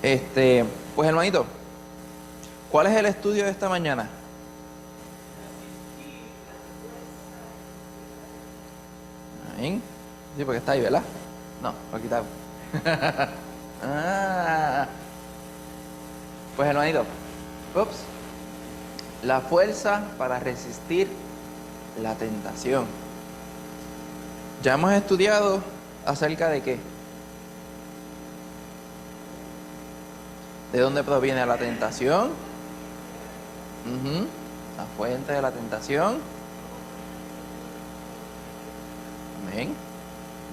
Pues hermanito, ¿cuál es el estudio de esta mañana? Amén. Sí, porque está ahí, ¿verdad? No, lo quitamos. Ah, pues hermanito, ups, la fuerza para resistir la tentación. Ya hemos estudiado acerca de qué, de dónde proviene la tentación. La fuente de la tentación. Amén.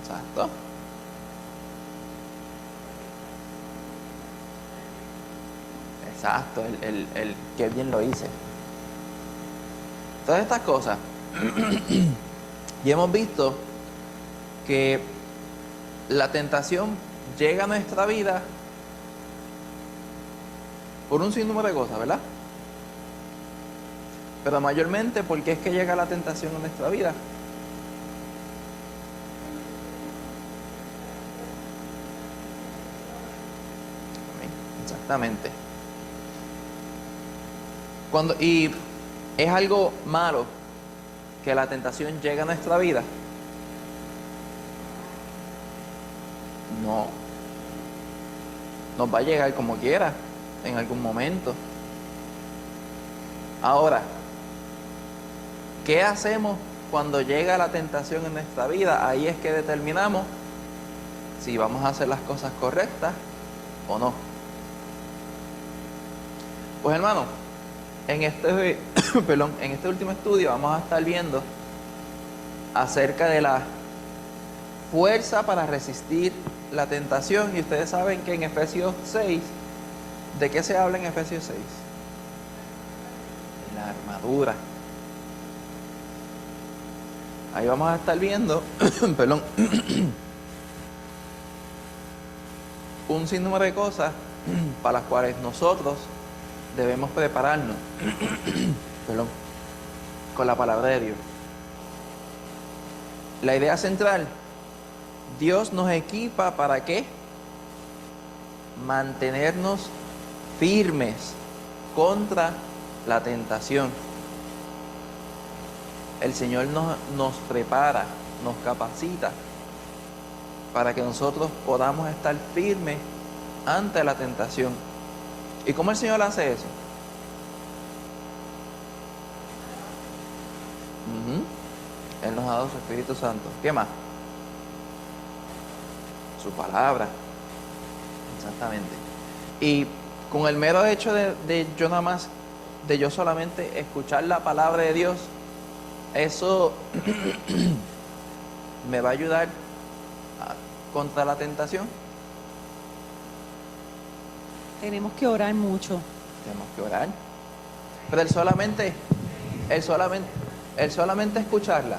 Exacto. Exacto, el qué bien lo hice. Todas estas cosas. Y hemos visto que la tentación llega a nuestra vida por un sinnúmero de cosas, ¿verdad? Pero mayormente, ¿por qué es que llega la tentación a nuestra vida? Amén. Exactamente. Y es algo malo que la tentación llegue a nuestra vida. No. Nos va a llegar como quiera, en algún momento. Ahora, ¿qué hacemos cuando llega la tentación en nuestra vida? Ahí es que determinamos si vamos a hacer las cosas correctas o no. Pues hermano, en este último estudio vamos a estar viendo acerca de la fuerza para resistir la tentación. Y ustedes saben que en Efesios 6, ¿de qué se habla en Efesios 6? De la armadura. Ahí vamos a estar viendo, perdón, un sinnúmero de cosas para las cuales nosotros debemos prepararnos, perdón, con la palabra de Dios. La idea central: Dios nos equipa ¿para qué? Mantenernos firmes contra la tentación. El Señor nos prepara, nos capacita para que nosotros podamos estar firmes ante la tentación. ¿Y cómo el Señor hace eso? Él nos ha dado su Espíritu Santo. ¿Qué más? Su palabra. Exactamente. Y con el mero hecho de yo solamente escuchar la palabra de Dios, eso me va a ayudar contra la tentación. Tenemos que orar mucho. Tenemos que orar. Pero el solamente escucharla,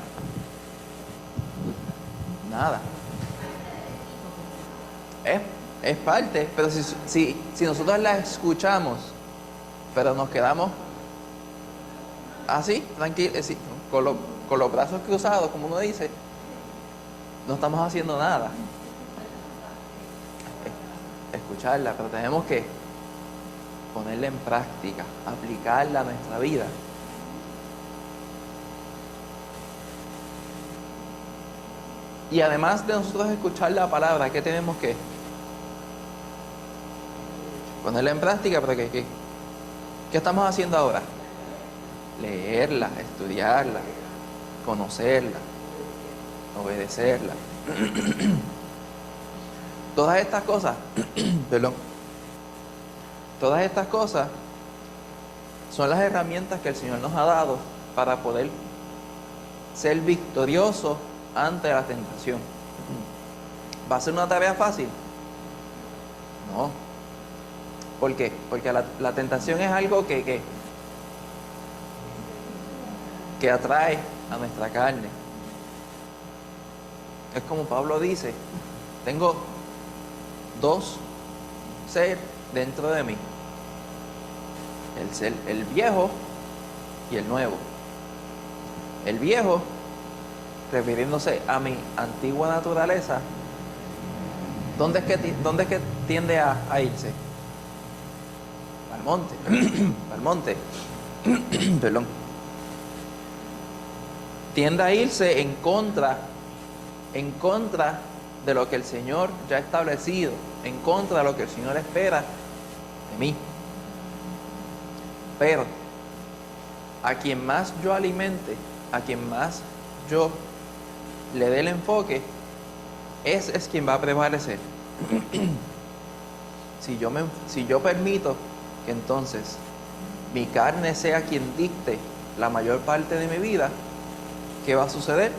nada. Es parte, pero si nosotros la escuchamos, pero nos quedamos así, tranquilos, con los brazos cruzados, como uno dice, no estamos haciendo nada. Escucharla, pero tenemos que ponerla en práctica, aplicarla a nuestra vida. Y además de nosotros escuchar la palabra, ¿qué tenemos que? Ponerla en práctica, pero ¿qué estamos haciendo ahora? Leerla, estudiarla, conocerla, obedecerla. Todas estas cosas, perdón, todas estas cosas son las herramientas que el Señor nos ha dado para poder ser victoriosos ante la tentación. ¿Va a ser una tarea fácil? No. ¿Por qué? Porque la tentación es algo que atrae a nuestra carne. Es como Pablo dice: tengo dos seres dentro de mí, el viejo y el nuevo. El viejo, refiriéndose a mi antigua naturaleza, ¿dónde es que tiende a irse? al monte, al monte, perdón, tiende a irse en contra de lo que el Señor ya ha establecido, en contra de lo que el Señor espera de mí. Pero a quien más yo alimente, a quien más yo le dé el enfoque, ese es quien va a prevalecer. Si yo permito que entonces mi carne sea quien dicte la mayor parte de mi vida, ¿qué va a suceder?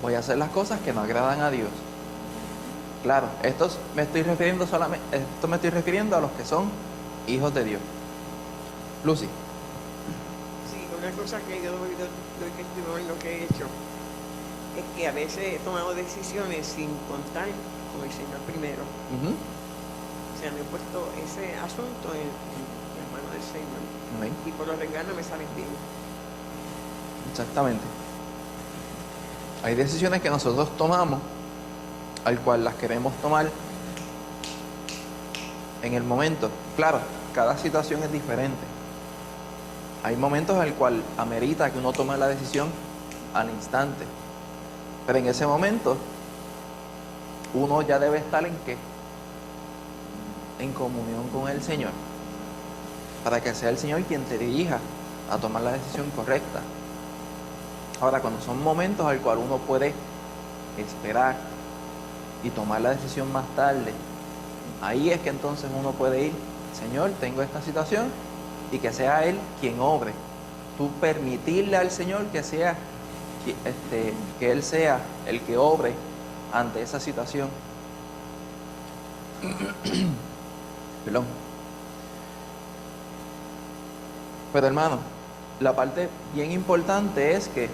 Voy a hacer las cosas que no agradan a Dios. Claro, esto me estoy refiriendo a los que son hijos de Dios. Lucy. Sí, una cosa que yo doy testimonio en lo que he hecho es que a veces he tomado decisiones sin contar con el Señor primero. O sea, me he puesto ese asunto en las manos del Señor. Amén. Y por lo regular no me salen bien. Exactamente. Hay decisiones que nosotros tomamos, al cual las queremos tomar en el momento. Claro, cada situación es diferente. Hay momentos en el cual amerita que uno tome la decisión al instante. Pero en ese momento, uno ya debe estar ¿en qué? En comunión con el Señor, para que sea el Señor quien te dirija a tomar la decisión correcta. Ahora, cuando son momentos al cual uno puede esperar y tomar la decisión más tarde, ahí es que entonces uno puede ir, Señor, tengo esta situación, y que sea Él quien obre. Tú permitirle al Señor que Él sea el que obre ante esa situación. Perdón. Pero hermano, la parte bien importante es que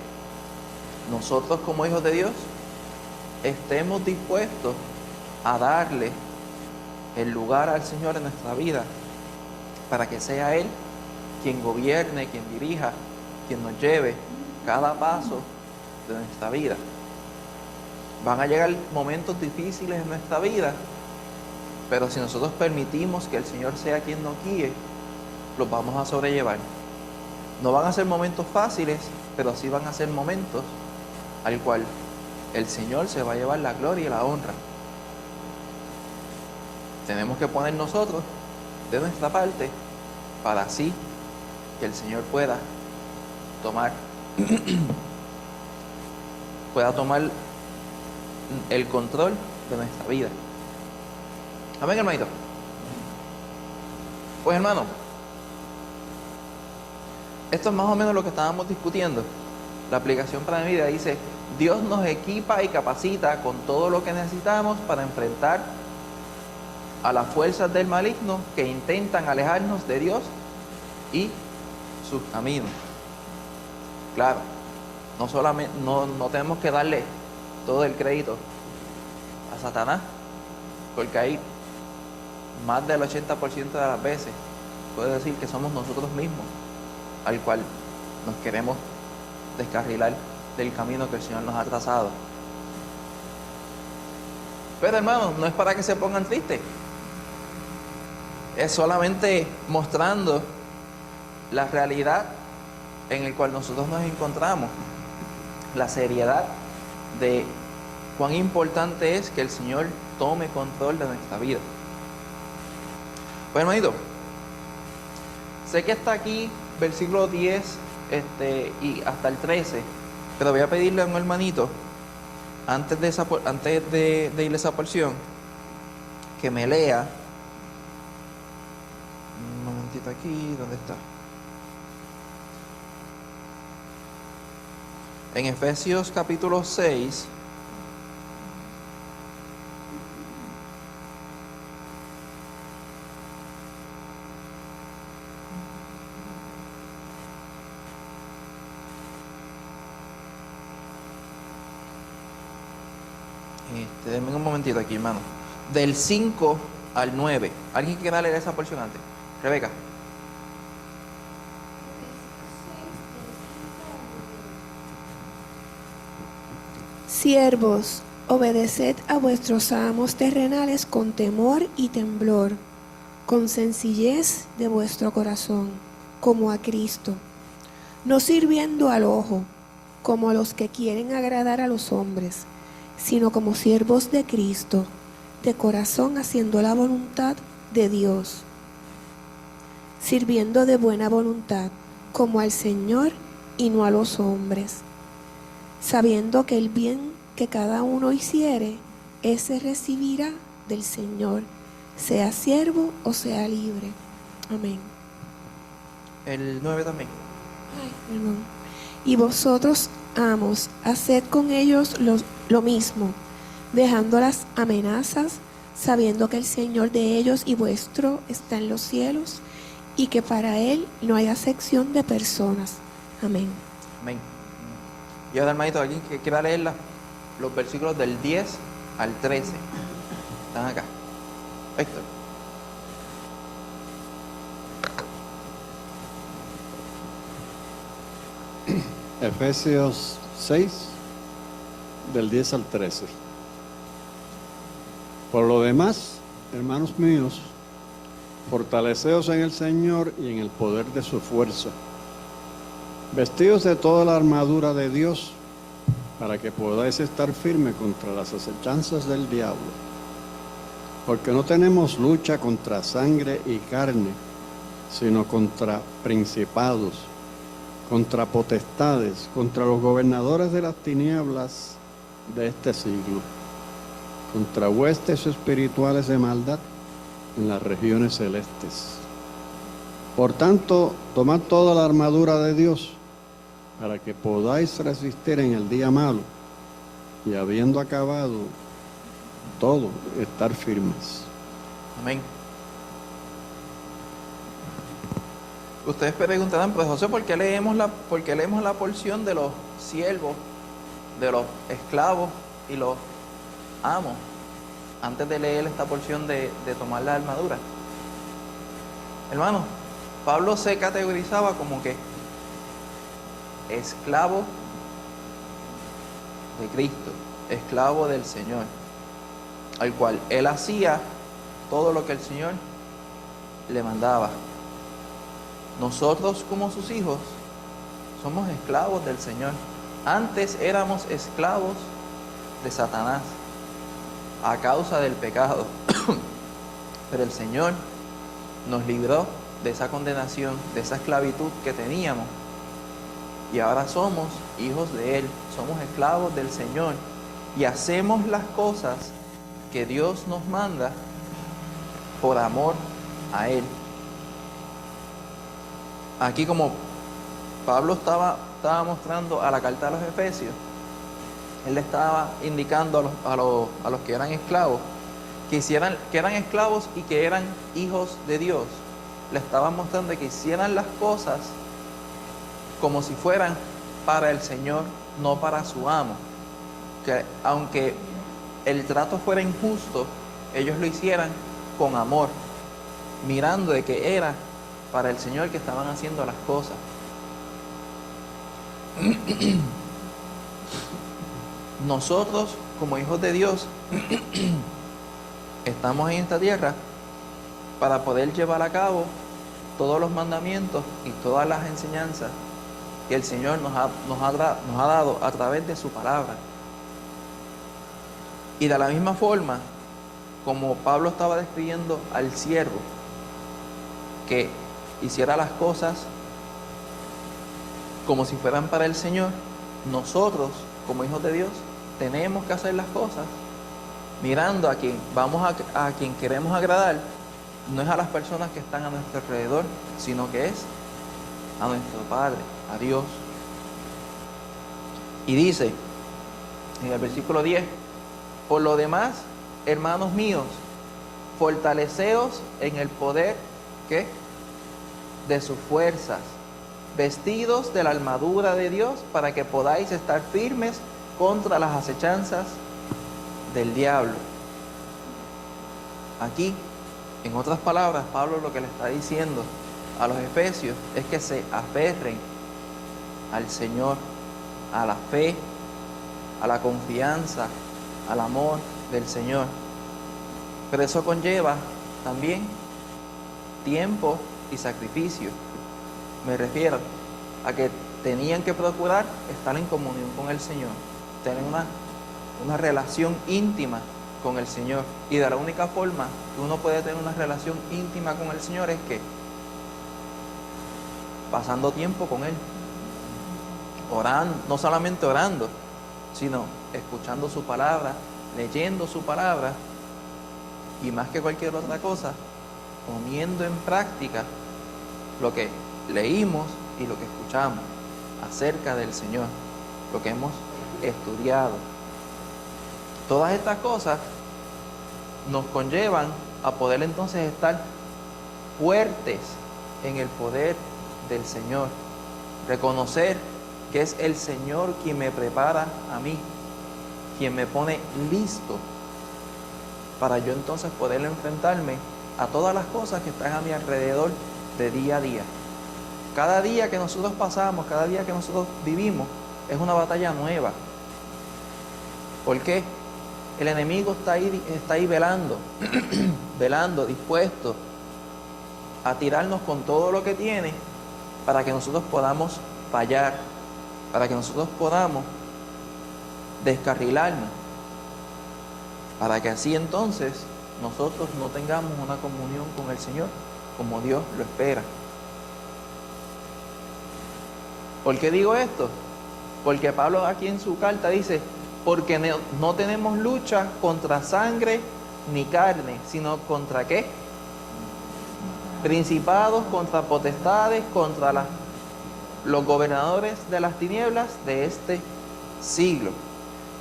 nosotros como hijos de Dios estemos dispuestos a darle el lugar al Señor en nuestra vida, para que sea Él quien gobierne, quien dirija, quien nos lleve cada paso de nuestra vida. Van a llegar momentos difíciles en nuestra vida, pero si nosotros permitimos que el Señor sea quien nos guíe, los vamos a sobrellevar. No van a ser momentos fáciles, pero sí van a ser momentos al cual el Señor se va a llevar la gloria y la honra. Tenemos que poner nosotros de nuestra parte para así que el Señor pueda tomar el control de nuestra vida. Amén, hermanito. Pues hermano, esto es más o menos lo que estábamos discutiendo. La aplicación para mi vida dice: Dios nos equipa y capacita con todo lo que necesitamos para enfrentar a las fuerzas del maligno que intentan alejarnos de Dios y sus caminos. Claro, no tenemos que darle todo el crédito a Satanás, porque ahí más del 80% de las veces puede decir que somos nosotros mismos al cual nos queremos descarrilar del camino que el Señor nos ha trazado. Pero hermanos, no es para que se pongan tristes, es solamente mostrando la realidad en el cual nosotros nos encontramos, la seriedad de cuán importante es que el Señor tome control de nuestra vida. Pues hermanito, sé que está aquí versículo 10 y hasta el 13, pero voy a pedirle a un hermanito antes de ir a esa porción que me lea un momentito aquí. ¿Dónde está? En Efesios capítulo 6, denme un momentito aquí, hermano. Del 5 al 9. ¿Alguien quiere leer esa porción antes? Rebeca. Siervos, Obedeced a vuestros amos terrenales con temor y temblor, con sencillez de vuestro corazón, como a Cristo, no sirviendo al ojo, como a los que quieren agradar a los hombres, sino como siervos de Cristo, de corazón haciendo la voluntad de Dios, sirviendo de buena voluntad, como al Señor y no a los hombres, sabiendo que el bien que cada uno hiciere, ese recibirá del Señor, sea siervo o sea libre. Amén. El 9 también. Ay, perdón. Y vosotros, amos, haced con ellos lo mismo, dejando las amenazas, sabiendo que el Señor de ellos y vuestro está en los cielos, y que para Él no hay acepción de personas. Amén. Amén. Y ahora, hermanito, alguien que quiera leer los versículos del 10 al 13. Están acá. Héctor. Efesios 6, del 10 al 13. Por lo demás, hermanos míos, fortaleceos en el Señor y en el poder de su fuerza. Vestidos de toda la armadura de Dios, para que podáis estar firmes contra las acechanzas del diablo. Porque no tenemos lucha contra sangre y carne, sino contra principados, contra potestades, contra los gobernadores de las tinieblas de este siglo, contra huestes espirituales de maldad en las regiones celestes. Por tanto, tomad toda la armadura de Dios, para que podáis resistir en el día malo, y habiendo acabado todo, estar firmes. Amén. Ustedes preguntarán, pues José, ¿por qué leemos la porción de los siervos, de los esclavos y los amos, antes de leer esta porción de tomar la armadura? Hermano, Pablo se categorizaba como que esclavo de Cristo, esclavo del Señor, al cual él hacía todo lo que el Señor le mandaba. Nosotros, como sus hijos, somos esclavos del Señor. Antes éramos esclavos de Satanás a causa del pecado, pero el Señor nos libró de esa condenación, de esa esclavitud que teníamos, y ahora somos hijos de Él, somos esclavos del Señor y hacemos las cosas que Dios nos manda por amor a Él. Aquí, como Pablo estaba mostrando a la carta a los Efesios, él le estaba indicando a los que eran esclavos, que eran esclavos y que eran hijos de Dios. Le estaba mostrando que hicieran las cosas como si fueran para el Señor, no para su amo. Que aunque el trato fuera injusto, ellos lo hicieran con amor, mirando de que era para el Señor que estaban haciendo las cosas. Nosotros, como hijos de Dios, estamos en esta tierra para poder llevar a cabo todos los mandamientos y todas las enseñanzas que el Señor nos ha dado a través de su palabra. Y de la misma forma, como Pablo estaba describiendo al siervo que hiciera las cosas como si fueran para el Señor, nosotros, como hijos de Dios, tenemos que hacer las cosas mirando a quien queremos agradar. No es a las personas que están a nuestro alrededor, sino que es a nuestro Padre, a Dios. Y dice en el versículo 10: por lo demás, hermanos míos, fortaleceos en el poder ¿qué? De sus fuerzas, vestidos de la armadura de Dios, para que podáis estar firmes contra las acechanzas del diablo. Aquí, en otras palabras, Pablo lo que le está diciendo a los efesios es que se aferren al Señor, a la fe, a la confianza, al amor del Señor. Pero eso conlleva también tiempo y sacrificio. Me refiero a que tenían que procurar estar en comunión con el Señor, tener una relación íntima con el Señor. Y de la única forma que uno puede tener una relación íntima con el Señor es que pasando tiempo con Él, orando, no solamente orando, sino escuchando su palabra, leyendo su palabra y más que cualquier otra cosa, poniendo en práctica lo que leímos y lo que escuchamos acerca del Señor, lo que hemos estudiado. Todas estas cosas nos conllevan a poder entonces estar fuertes en el poder del Señor, reconocer que es el Señor quien me prepara a mí, quien me pone listo para yo entonces poder enfrentarme a todas las cosas que están a mi alrededor de día a día. Cada día que nosotros pasamos, cada día que nosotros vivimos, es una batalla nueva. ¿Por qué? El enemigo está ahí velando, velando, dispuesto a tirarnos con todo lo que tiene para que nosotros podamos fallar, para que nosotros podamos descarrilarnos, para que así entonces nosotros no tengamos una comunión con el Señor como Dios lo espera. ¿Por qué digo esto? Porque Pablo aquí en su carta dice, porque no tenemos lucha contra sangre ni carne, sino contra ¿qué? Principados, contra potestades, contra los gobernadores de las tinieblas de este siglo.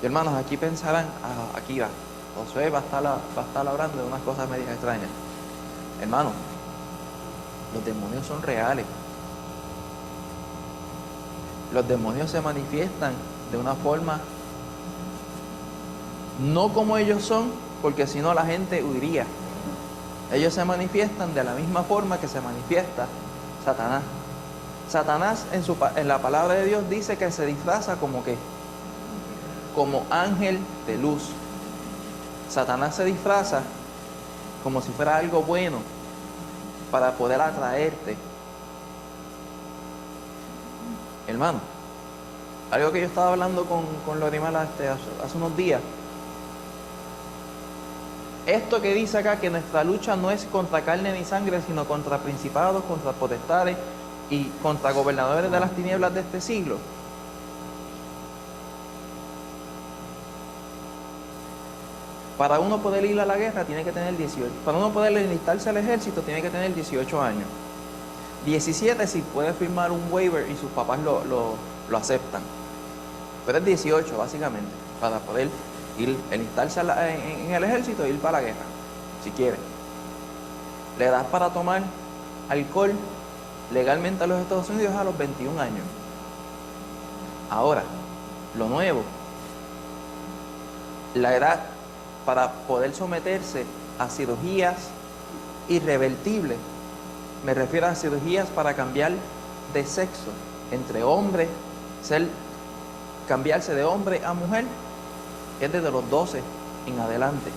Y hermanos, aquí pensarán, aquí va, Josué va a estar hablando de unas cosas medias extrañas. Hermanos, los demonios son reales. Los demonios se manifiestan de una forma no como ellos son, porque si no la gente huiría. Ellos se manifiestan de la misma forma que se manifiesta Satanás. Satanás en la palabra de Dios dice que se disfraza como ¿qué? Como ángel de luz. Satanás se disfraza como si fuera algo bueno para poder atraerte. Hermano, algo que yo estaba hablando con Lorimar hace unos días. Esto que dice acá, que nuestra lucha no es contra carne ni sangre, sino contra principados, contra potestades y contra gobernadores de las tinieblas de este siglo. Para uno poder ir a la guerra tiene que tener 18. Para uno poder enlistarse al ejército tiene que tener 18 años. 17 si puede firmar un waiver y sus papás lo aceptan. Pero es 18 básicamente, para poder enlistarse en el ejército e ir para la guerra, si quiere. La edad para tomar alcohol legalmente a los Estados Unidos es a los 21 años. Ahora, lo nuevo, la edad para poder someterse a cirugías irrevertibles, me refiero a cirugías para cambiar de sexo entre hombres, cambiarse de hombre a mujer, es desde los 12 en adelante.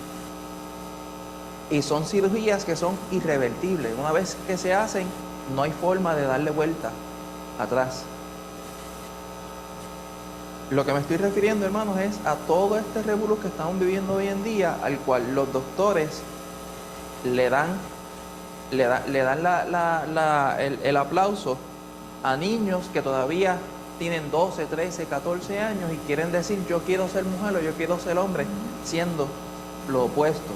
Y son cirugías que son irrevertibles. Una vez que se hacen, no hay forma de darle vuelta atrás. Lo que me estoy refiriendo, hermanos, es a todo este revolú que estamos viviendo hoy en día, al cual los doctores le dan el aplauso a niños que todavía tienen 12, 13, 14 años y quieren decir yo quiero ser mujer o yo quiero ser hombre, siendo lo opuesto.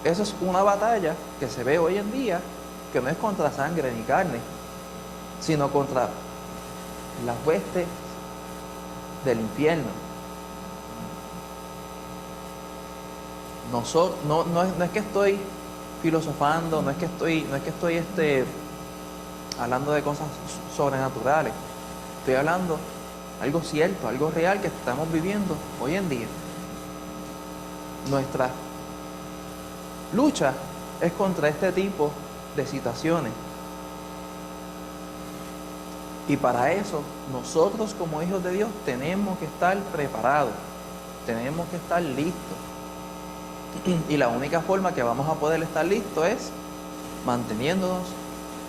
Eso es una batalla que se ve hoy en día, que no es contra sangre ni carne, sino contra las huestes del infierno. No es que estoy filosofando, no es que estoy hablando de cosas sobrenaturales. Estoy hablando algo cierto, algo real que estamos viviendo hoy en día. Nuestra lucha es contra este tipo de situaciones. Y para eso, nosotros como hijos de Dios tenemos que estar preparados. tenemos que estar listos. Y la única forma que vamos a poder estar listos es manteniéndonos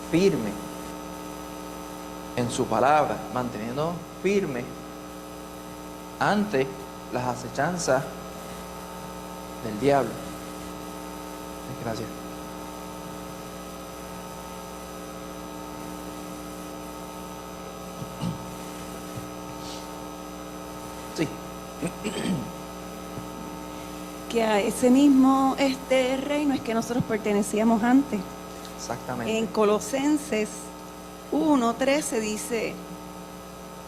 firmes en su palabra, manteniéndonos firmes ante las acechanzas del diablo. Gracias. Sí. Que a ese mismo reino es que nosotros pertenecíamos antes. Exactamente. En Colosenses 1:13 dice,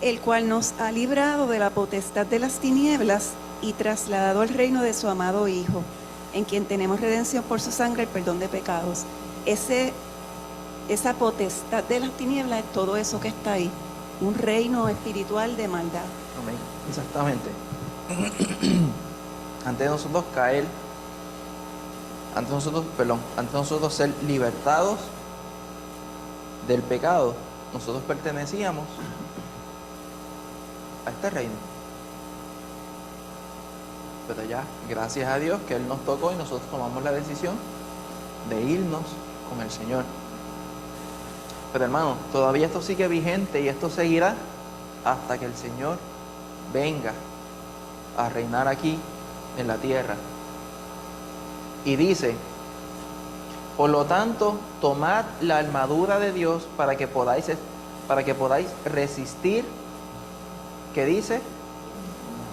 el cual nos ha librado de la potestad de las tinieblas y trasladado al reino de su amado Hijo, en quien tenemos redención por su sangre, el perdón de pecados. Esa potestad de las tinieblas es todo eso que está ahí, un reino espiritual de maldad. Amén. Exactamente. Antes de nosotros caer, antes de nosotros ser libertados del pecado, nosotros pertenecíamos a este reino. Pero ya, gracias a Dios que Él nos tocó y nosotros tomamos la decisión de irnos con el Señor. Pero hermano, todavía esto sigue vigente y esto seguirá hasta que el Señor venga a reinar aquí en la tierra. Y dice, por lo tanto, tomad la armadura de Dios para que podáis resistir, ¿qué dice?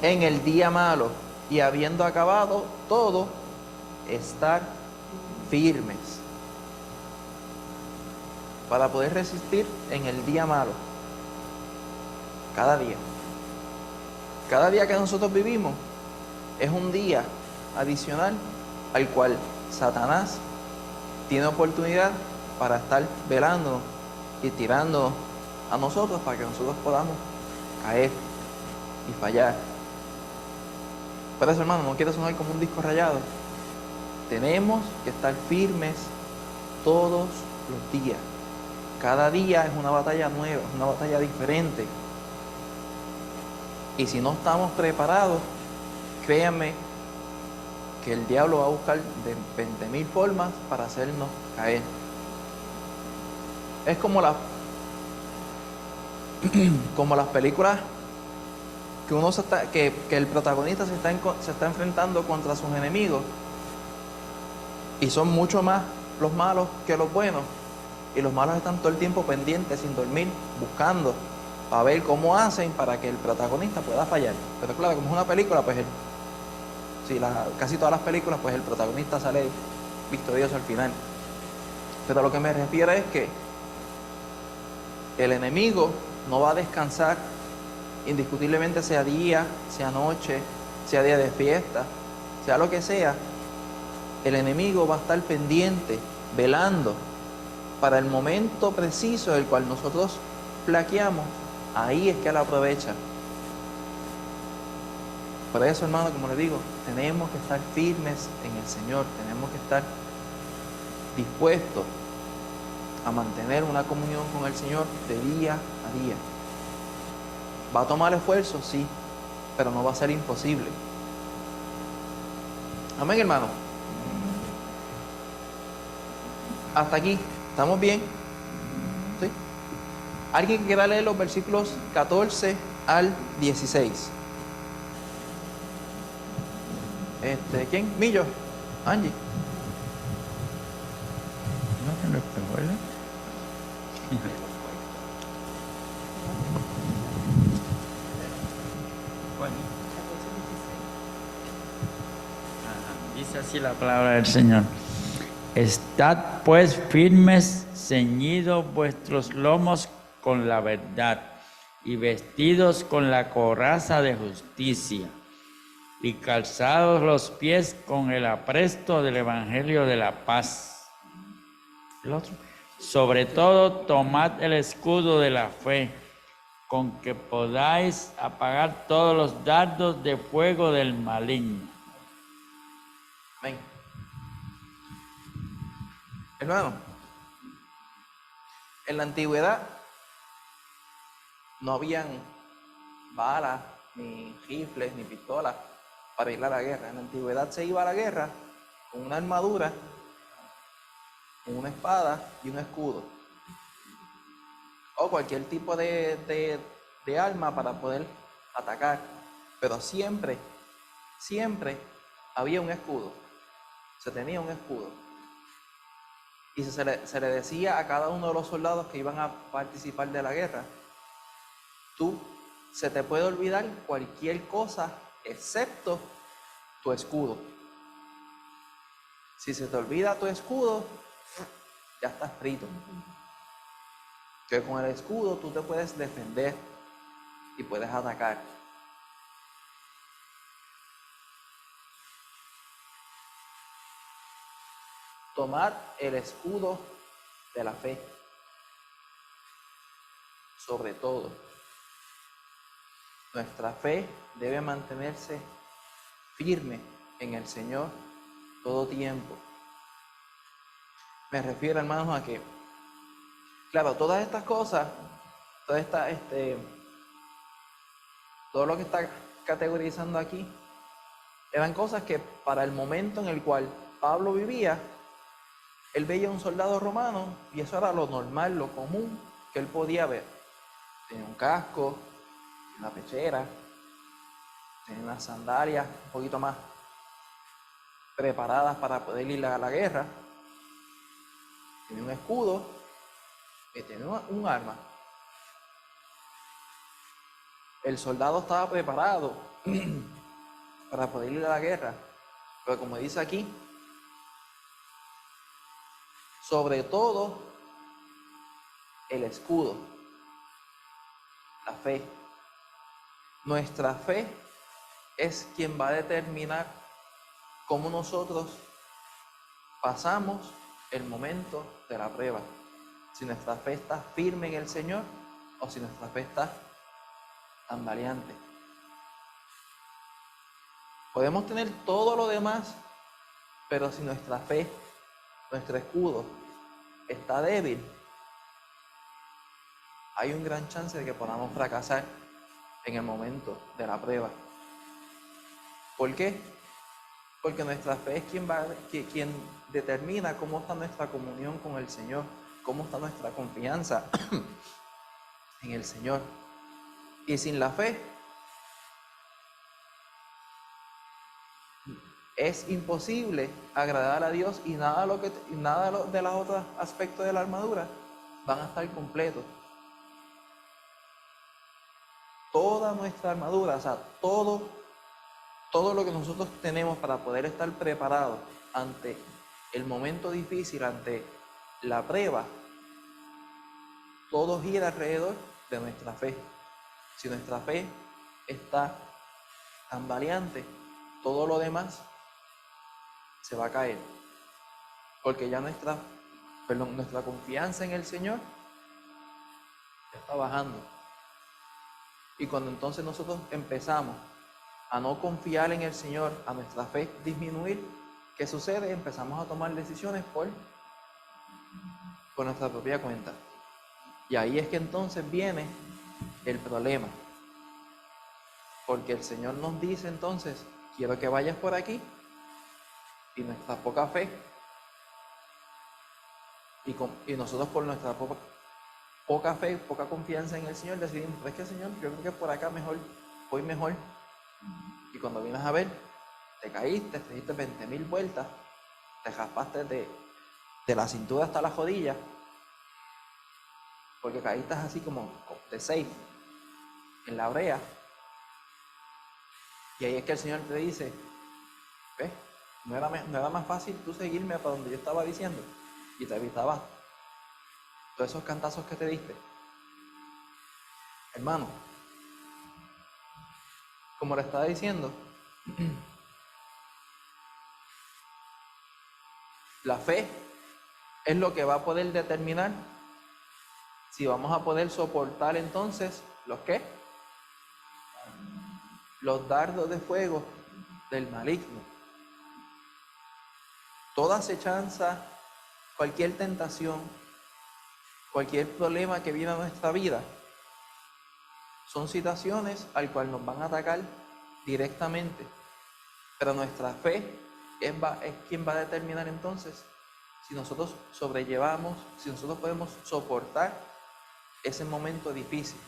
En el día malo, y habiendo acabado todo, estar firmes. Para poder resistir en el día malo. Cada día. Cada día que nosotros vivimos es un día adicional al cual Satanás tiene oportunidad para estar velándonos y tirándonos a nosotros para que nosotros podamos caer y fallar. Por eso, hermano, no quiero sonar como un disco rayado. Tenemos que estar firmes todos los días. Cada día es una batalla nueva, es una batalla diferente. Y si no estamos preparados, créanme que el diablo va a buscar de 20.000 formas para hacernos caer. Es como las películas que el protagonista se está enfrentando contra sus enemigos y son mucho más los malos que los buenos, y los malos están todo el tiempo pendientes, sin dormir, buscando para ver cómo hacen para que el protagonista pueda fallar. Pero claro, como es una película, pues casi todas las películas, pues el protagonista sale victorioso al final. Pero a lo que me refiero es que el enemigo no va a descansar, indiscutiblemente sea día, sea noche, sea día de fiesta, sea lo que sea. El enemigo va a estar pendiente, velando para el momento preciso del cual nosotros flaqueamos. Ahí es que él aprovecha. Por eso, hermano, como les digo, tenemos que estar firmes en el Señor, tenemos que estar dispuestos a mantener una comunión con el Señor de día a día. ¿Va a tomar esfuerzo? Sí, pero no va a ser imposible. Amén, hermano. Hasta aquí, ¿estamos bien? ¿Sí? ¿Alguien que quiera leer los versículos 14 al 16? ¿Quién? Millo. Angie. No se lo pegó, ¿verdad? Bueno. Dice así la palabra del Señor. Estad pues firmes, ceñidos vuestros lomos con la verdad y vestidos con la coraza de justicia y calzados los pies con el apresto del evangelio de la paz. El otro. Sobre todo tomad el escudo de la fe, con que podáis apagar todos los dardos de fuego del maligno. Amén. Hermano, en la antigüedad no habían balas, ni rifles, ni pistolas para ir a la guerra. En la antigüedad se iba a la guerra con una armadura, con una espada y un escudo, o cualquier tipo de arma para poder atacar, pero siempre había un escudo, se tenía un escudo, y se le decía a cada uno de los soldados que iban a participar de la guerra: se te puede olvidar cualquier cosa excepto tu escudo. Si se te olvida tu escudo, ya estás frito. Que con el escudo tú te puedes defender y puedes atacar. Tomar el escudo de la fe, sobre todo. Nuestra fe debe mantenerse firme en el Señor todo tiempo. Me refiero, hermanos, a que, claro, todas estas cosas, todo lo que está categorizando aquí, eran cosas que para el momento en el cual Pablo vivía, él veía a un soldado romano y eso era lo normal, lo común que él podía ver. Tenía un casco, una pechera, tenía unas sandalias un poquito más preparadas para poder ir a la guerra, tenía un escudo y tenía un arma. El soldado estaba preparado para poder ir a la guerra, pero como dice aquí, sobre todo el escudo, la fe. Nuestra fe es quien va a determinar cómo nosotros pasamos el momento de la prueba. Si nuestra fe está firme en el Señor o si nuestra fe está tambaleante. Podemos tener todo lo demás, pero si nuestra fe, nuestro escudo está débil, hay un gran chance de que podamos fracasar en el momento de la prueba. ¿Por qué? Porque nuestra fe es quien determina cómo está nuestra comunión con el Señor, cómo está nuestra confianza en el Señor. Y sin la fe es imposible agradar a Dios y nada de los otros aspectos de la armadura van a estar completos. Toda nuestra armadura, o sea, todo lo que nosotros tenemos para poder estar preparados ante el momento difícil, ante la prueba, todo gira alrededor de nuestra fe. Si nuestra fe está tambaleante, todo lo demás se va a caer, porque ya nuestra confianza en el Señor está bajando. Y cuando entonces nosotros empezamos a no confiar en el Señor, a nuestra fe disminuir, ¿qué sucede? Empezamos a tomar decisiones por nuestra propia cuenta. Y ahí es que entonces viene el problema. Porque el Señor nos dice entonces: quiero que vayas por aquí. Y nuestra poca fe, y nosotros por nuestra poca fe, poca confianza en el Señor, decidimos: es que Señor, yo creo que por acá voy mejor. Y cuando vienes a ver, te caíste, te diste 20,000 vueltas, te raspaste de la cintura hasta la rodilla, porque caíste así como de safe en la brea. Y ahí es que el Señor te dice: ¿ves? No era más fácil tú seguirme para donde yo estaba diciendo y te evitabas todos esos cantazos que te diste. Hermano, como le estaba diciendo, la fe es lo que va a poder determinar si vamos a poder soportar entonces los dardos de fuego del maligno. Toda acechanza, cualquier tentación, cualquier problema que viene a nuestra vida, son situaciones al cual nos van a atacar directamente. Pero nuestra fe es quien va a determinar entonces si nosotros sobrellevamos, si nosotros podemos soportar ese momento difícil.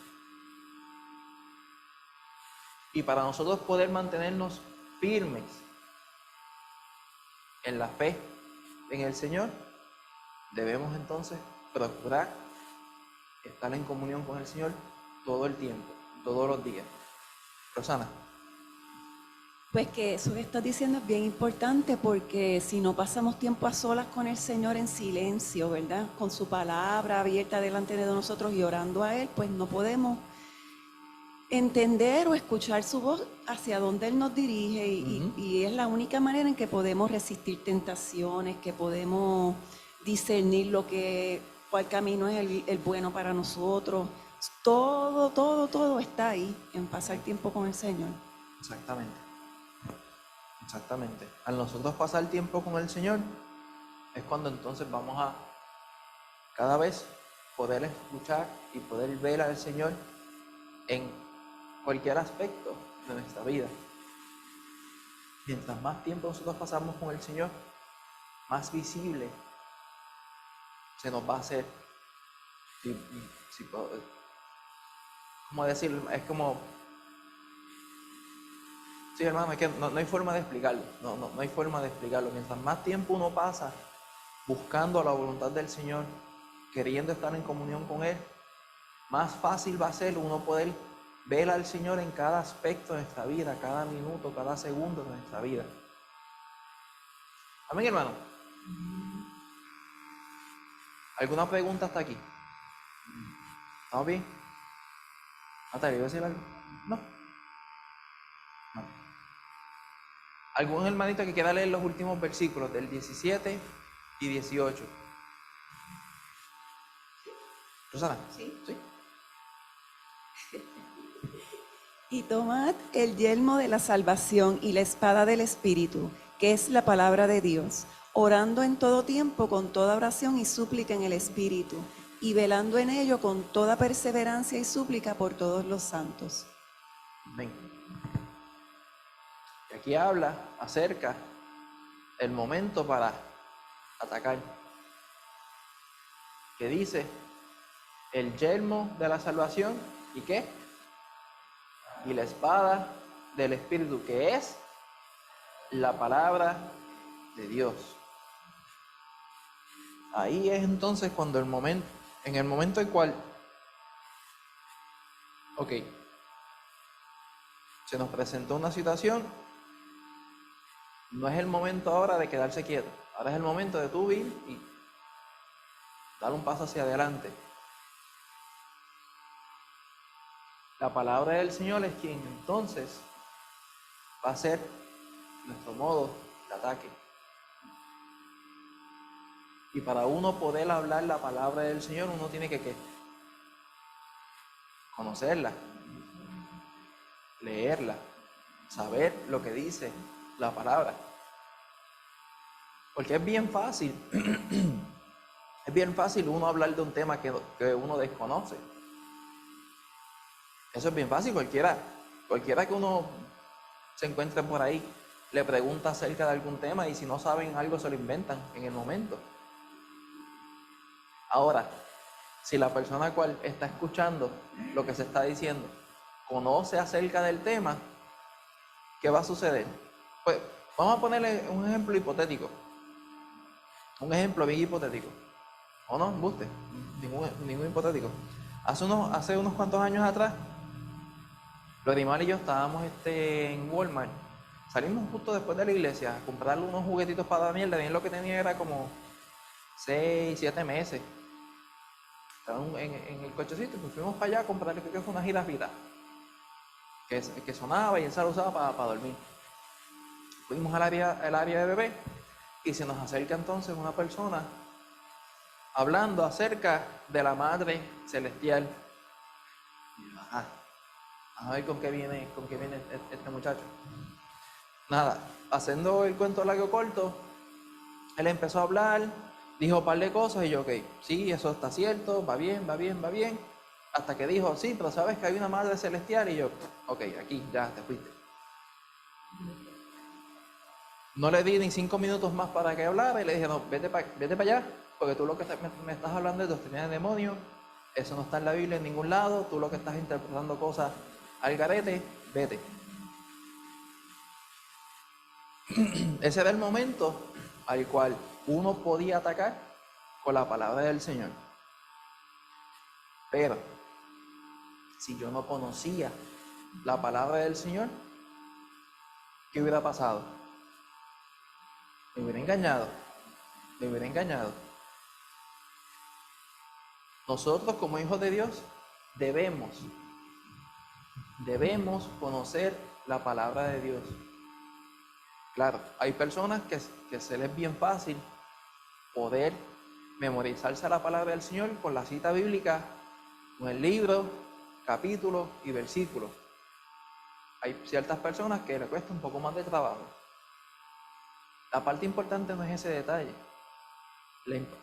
Y para nosotros poder mantenernos firmes en la fe en el Señor, debemos entonces procurar estar en comunión con el Señor todo el tiempo, todos los días. Rosana. Pues que eso que estás diciendo es bien importante, porque si no pasamos tiempo a solas con el Señor en silencio, ¿verdad? Con su palabra abierta delante de nosotros y orando a Él, pues no podemos entender o escuchar su voz hacia donde Él nos dirige, y es la única manera en que podemos resistir tentaciones, que podemos discernir cuál camino es el bueno para nosotros. Todo está ahí en pasar tiempo con el Señor. Exactamente. Al nosotros pasar tiempo con el Señor, es cuando entonces vamos a cada vez poder escuchar y poder ver al Señor en cualquier aspecto de nuestra vida. Mientras más tiempo nosotros pasamos con el Señor, más visible se nos va a hacer. ¿Cómo decirlo? Es como... Sí, hermano, es que no hay forma de explicarlo. No hay forma de explicarlo. Mientras más tiempo uno pasa buscando la voluntad del Señor, queriendo estar en comunión con Él, más fácil va a ser uno poder ver al Señor en cada aspecto de nuestra vida, cada minuto, cada segundo de nuestra vida. Amén, hermano. ¿Alguna pregunta hasta aquí? ¿Estamos bien? ¿Natalia, iba a decir algo? No. ¿Algún hermanito que quiera leer los últimos versículos del 17 y 18? Rosana. Sí. ¿Sí? Y tomad el yelmo de la salvación y la espada del Espíritu, que es la palabra de Dios, orando en todo tiempo con toda oración y súplica en el Espíritu, y velando en ello con toda perseverancia y súplica por todos los santos. Amén. Y aquí habla acerca del momento para atacar. Que dice, el yelmo de la salvación, ¿y qué? Y la espada del Espíritu, que es la palabra de Dios. Ahí es entonces cuando en el momento en cual, se nos presentó una situación, no es el momento ahora de quedarse quieto, ahora es el momento de tú ir y dar un paso hacia adelante. La palabra del Señor es quien entonces va a ser nuestro modo de ataque. Y para uno poder hablar la palabra del Señor, uno tiene que conocerla, leerla, saber lo que dice la palabra. Porque es bien fácil, uno hablar de un tema que uno desconoce. Eso es bien fácil, cualquiera que uno se encuentre por ahí, le pregunta acerca de algún tema y si no saben algo se lo inventan en el momento. Ahora, si la persona cual está escuchando lo que se está diciendo conoce acerca del tema, ¿qué va a suceder? Pues vamos a ponerle un ejemplo hipotético. Un ejemplo bien hipotético. ¿O no? ¿Buste? Ningún hipotético. Hace unos cuantos años atrás, Lorimar y yo estábamos en Walmart. Salimos justo después de la iglesia a comprarle unos juguetitos para Daniel. Daniel lo que tenía era como 6, 7 meses. Estaban en el cochecito y pues fuimos para allá a comprarle, creo que fue una jirafita que sonaba y él se la usaba para dormir. Fuimos al área de bebé y se nos acerca entonces una persona hablando acerca de la Madre Celestial. Y yo, a ver con qué viene este muchacho. Nada, haciendo el cuento largo corto, él empezó a hablar, dijo un par de cosas y yo, sí, eso está cierto, va bien. Hasta que dijo, sí, pero sabes que hay una Madre Celestial y yo, aquí, ya te fuiste. No le di ni 5 minutos más para que hablara y le dije, no, vete para allá, porque tú lo que me estás hablando es doctrina de demonios, eso no está en la Biblia en ningún lado, tú lo que estás interpretando cosas al garete, vete. Ese era el momento al cual uno podía atacar con la palabra del Señor. Pero si yo no conocía la palabra del Señor, ¿qué hubiera pasado? Me hubiera engañado. Nosotros como hijos de Dios debemos conocer la palabra de Dios. Claro, hay personas que se les es bien fácil poder memorizarse la palabra del Señor con la cita bíblica, con el libro, capítulo y versículo. Hay ciertas personas que les cuesta un poco más de trabajo. La parte importante no es ese detalle.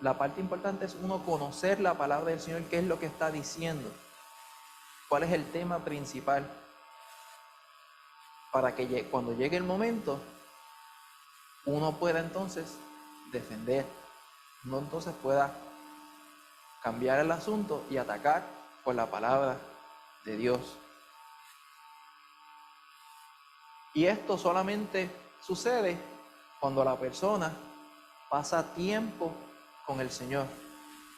La parte importante es uno conocer la palabra del Señor, qué es lo que está diciendo, cuál es el tema principal, para que cuando llegue el momento, uno pueda entonces defender, uno entonces pueda cambiar el asunto y atacar con la palabra de Dios. Y esto solamente sucede cuando la persona pasa tiempo con el Señor.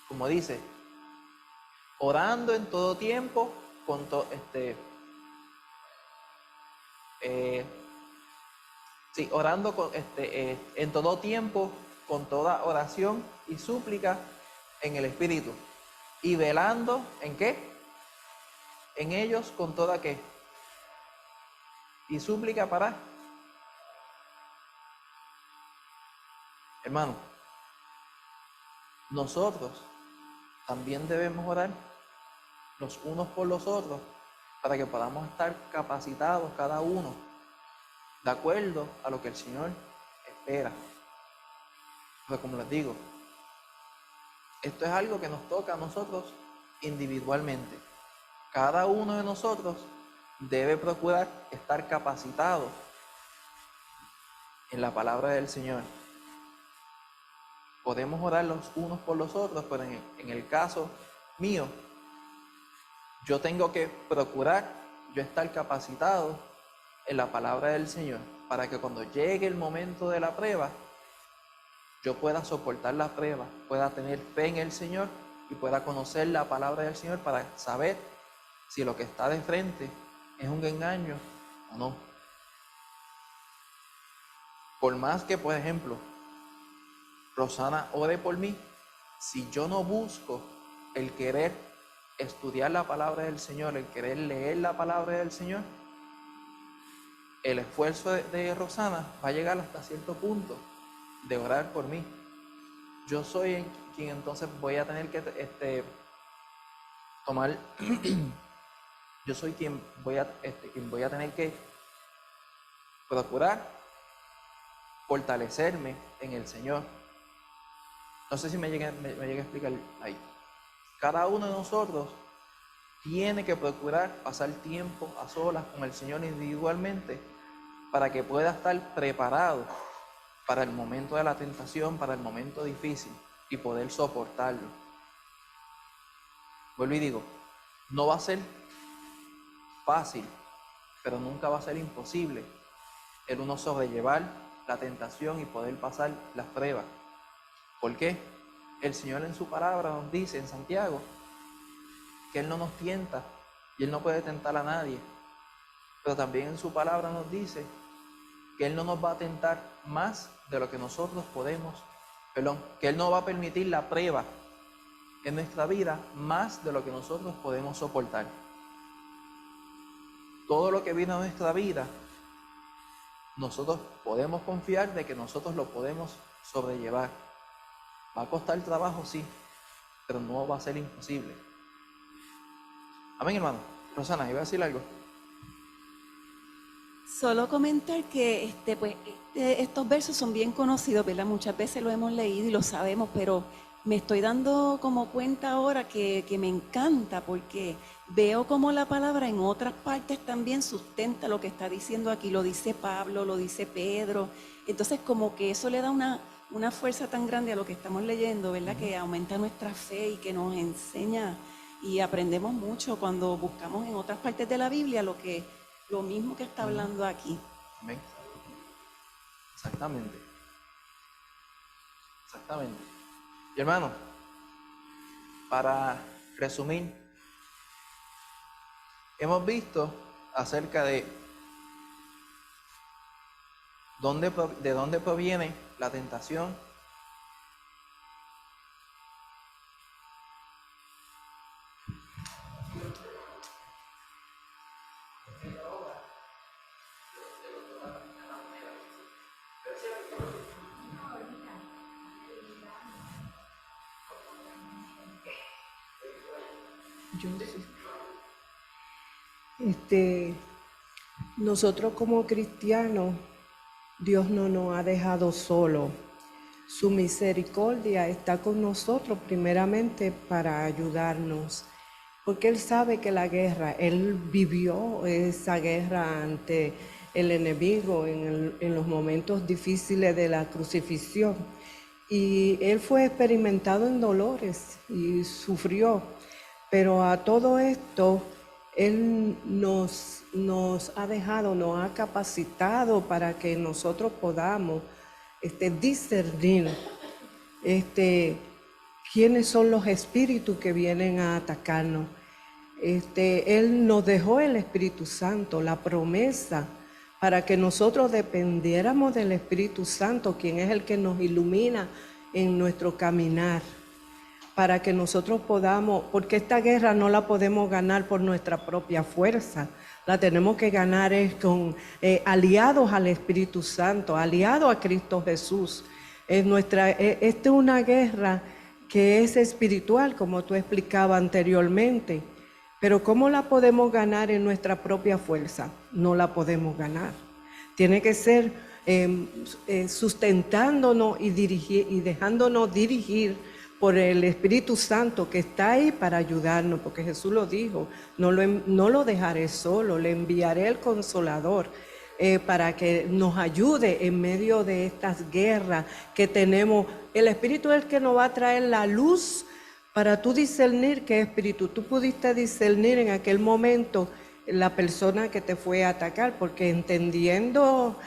Como dice, orando en todo tiempo, orando en todo tiempo, con toda oración y súplica en el Espíritu. Y velando, ¿en qué? En ellos con toda ¿qué? Y súplica para. Hermano, nosotros también debemos orar los unos por los otros para que podamos estar capacitados cada uno de acuerdo a lo que el Señor espera. Pero como les digo, esto es algo que nos toca a nosotros individualmente. Cada uno de nosotros debe procurar estar capacitado en la palabra del Señor. Podemos orar los unos por los otros, pero en el caso mío, yo tengo que procurar yo estar capacitado en la palabra del Señor, para que cuando llegue el momento de la prueba, yo pueda soportar la prueba, pueda tener fe en el Señor y pueda conocer la palabra del Señor para saber si lo que está de frente es un engaño o no. Por más que, por ejemplo, Rosana ore por mí, si yo no busco el querer estudiar la palabra del Señor, el querer leer la palabra del Señor, el esfuerzo de Rosana va a llegar hasta cierto punto de orar por mí. Yo soy quien entonces voy a tener que tomar, yo soy quien voy a tener que procurar fortalecerme en el Señor. No sé si me llegué a explicar ahí. Cada uno de nosotros tiene que procurar pasar tiempo a solas con el Señor individualmente para que pueda estar preparado para el momento de la tentación, para el momento difícil y poder soportarlo. Vuelvo y digo, no va a ser fácil, pero nunca va a ser imposible el uno sobrellevar la tentación y poder pasar las pruebas. ¿Por qué? El Señor en su palabra nos dice en Santiago que Él no nos tienta y Él no puede tentar a nadie. Pero también en su palabra nos dice que Él no nos va a tentar más de lo que nosotros podemos, que Él no va a permitir la prueba en nuestra vida más de lo que nosotros podemos soportar. Todo lo que viene a nuestra vida, nosotros podemos confiar de que nosotros lo podemos sobrellevar. Va a costar trabajo, sí, pero no va a ser imposible. Amén, hermano. Rosana, ¿iba a decir algo? Solo comentar que estos versos son bien conocidos, ¿verdad? Muchas veces lo hemos leído y lo sabemos, pero me estoy dando como cuenta ahora que me encanta, porque veo como la palabra en otras partes también sustenta lo que está diciendo aquí. Lo dice Pablo, lo dice Pedro, Entonces como que eso le da una fuerza tan grande a lo que estamos leyendo, ¿verdad? Que aumenta nuestra fe y que nos enseña y aprendemos mucho cuando buscamos en otras partes de la Biblia lo mismo que está hablando aquí. Amén. Exactamente. Exactamente. Y hermano, para resumir, hemos visto acerca de dónde proviene la tentación, Nosotros como cristianos, Dios no nos ha dejado solos. Su misericordia está con nosotros primeramente para ayudarnos, porque Él sabe que la guerra, Él vivió esa guerra ante el enemigo en los momentos difíciles de la crucifixión. Y Él fue experimentado en dolores y sufrió, pero a todo esto Él nos ha dejado, nos ha capacitado para que nosotros podamos discernir quiénes son los espíritus que vienen a atacarnos. Él nos dejó el Espíritu Santo, la promesa, para que nosotros dependiéramos del Espíritu Santo, quien es el que nos ilumina en nuestro caminar, para que nosotros podamos, porque esta guerra no la podemos ganar por nuestra propia fuerza, la tenemos que ganar con aliados al Espíritu Santo, aliados a Cristo Jesús. Esta es una guerra que es espiritual, como tú explicabas anteriormente, pero ¿cómo la podemos ganar en nuestra propia fuerza? No la podemos ganar. Tiene que ser sustentándonos y dejándonos dirigir por el Espíritu Santo que está ahí para ayudarnos, porque Jesús lo dijo, no lo dejaré solo, le enviaré el Consolador para que nos ayude en medio de estas guerras que tenemos. El Espíritu es el que nos va a traer la luz para tú discernir qué espíritu. Tú pudiste discernir en aquel momento la persona que te fue a atacar, porque entendiendo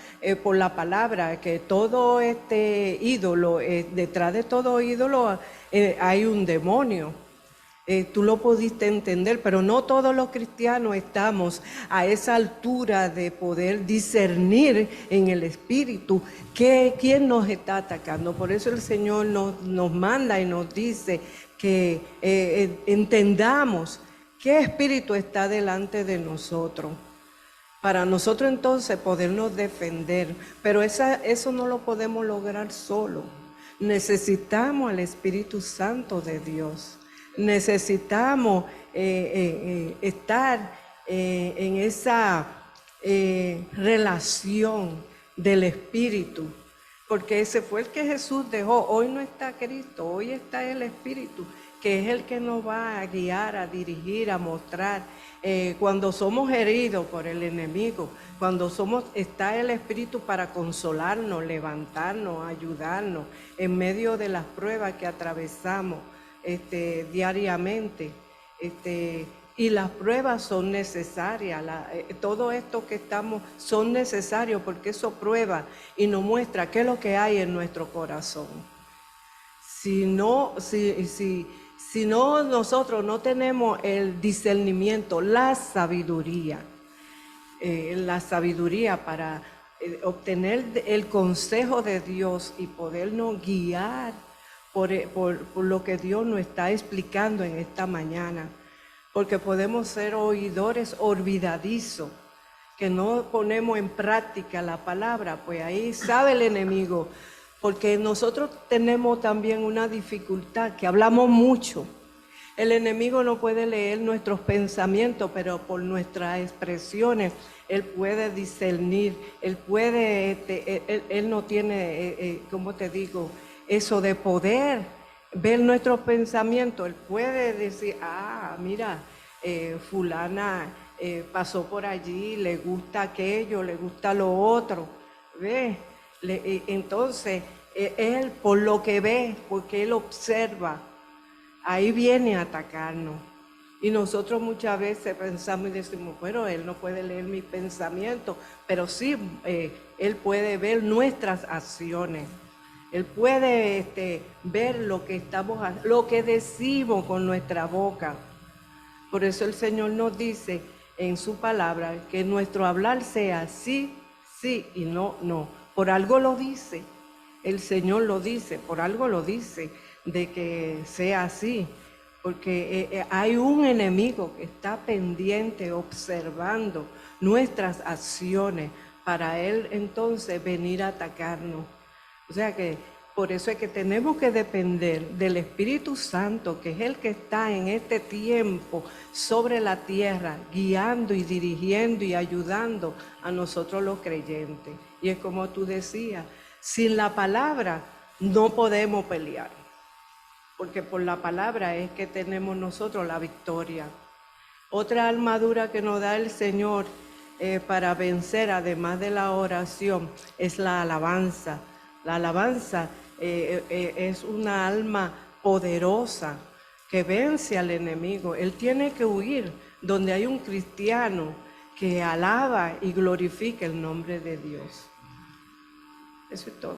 por la palabra que todo ídolo, detrás de todo ídolo hay un demonio. Tú lo pudiste entender, pero no todos los cristianos estamos a esa altura de poder discernir en el espíritu quién nos está atacando. Por eso el Señor nos manda y nos dice que entendamos qué espíritu está delante de nosotros, para nosotros entonces podernos defender. Pero eso no lo podemos lograr solo. Necesitamos al Espíritu Santo de Dios. Necesitamos estar en esa relación del Espíritu, porque ese fue el que Jesús dejó. Hoy no está Cristo, hoy está el Espíritu, que es el que nos va a guiar, a dirigir, a mostrar. Cuando somos heridos por el enemigo, está el Espíritu para consolarnos, levantarnos, ayudarnos en medio de las pruebas que atravesamos diariamente. Y las pruebas son necesarias, todo esto que estamos son necesarios, porque eso prueba y nos muestra qué es lo que hay en nuestro corazón. Si no, nosotros no tenemos el discernimiento, la sabiduría para obtener el consejo de Dios y podernos guiar por lo que Dios nos está explicando en esta mañana. Porque podemos ser oidores olvidadizos, que no ponemos en práctica la palabra, pues ahí sabe el enemigo. Porque nosotros tenemos también una dificultad, que hablamos mucho. El enemigo no puede leer nuestros pensamientos, pero por nuestras expresiones él puede discernir, él no tiene, ¿cómo te digo?, eso de poder ver nuestros pensamientos. Él puede decir, mira, fulana pasó por allí, le gusta aquello, le gusta lo otro, ¿ves? Entonces, él por lo que ve, porque él observa, ahí viene a atacarnos. Y nosotros muchas veces pensamos y decimos, bueno, él no puede leer mis pensamientos, pero sí, él puede ver nuestras acciones. Él puede ver lo que decimos con nuestra boca. Por eso el Señor nos dice en su palabra que nuestro hablar sea sí, sí y no, no. Por algo lo dice, el Señor lo dice, por algo lo dice, de que sea así. Porque hay un enemigo que está pendiente, observando nuestras acciones para él entonces venir a atacarnos. O sea que por eso es que tenemos que depender del Espíritu Santo, que es el que está en este tiempo sobre la tierra, guiando y dirigiendo y ayudando a nosotros los creyentes. Y es como tú decías, sin la palabra no podemos pelear, porque por la palabra es que tenemos nosotros la victoria. Otra armadura que nos da el Señor para vencer, además de la oración, es la alabanza. La alabanza es una alma poderosa que vence al enemigo. Él tiene que huir donde hay un cristiano que alaba y glorifica el nombre de Dios. Eso es todo.